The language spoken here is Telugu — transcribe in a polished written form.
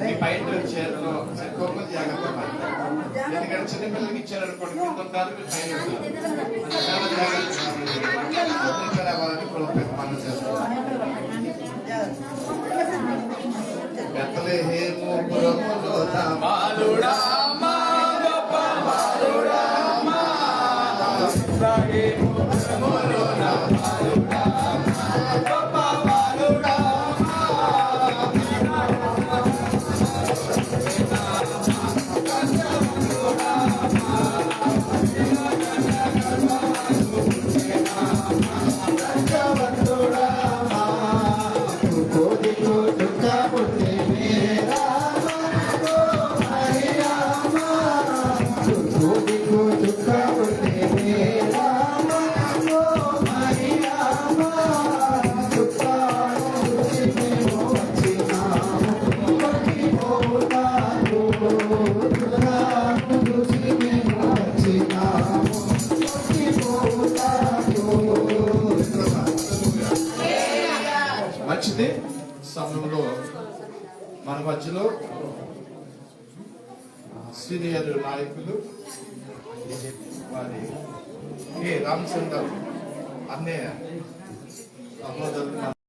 మీ పైన చీరలో సరిపోక జాగ్రత్త పడాలి. ఎందుకంటే చిన్నపిల్లలకి ఇచ్చారనుకోండి కింద ఉంటారు, మీరు పైన ఉంటారు. చాలా జాగ్రత్త అవ్వాలని మనం చేస్తాం. బెత్లెహేము పురములో బాలుడా మా గొప్ప బాలుడా మా బెత్లెహేము పురములో బాలుడా గొప్ప బాలుడా మంచిది. సమయంలో మన మధ్యలో సీనియర్ నాయకులు వారి రామచంద్ర అన్నయ్య సహోదరులు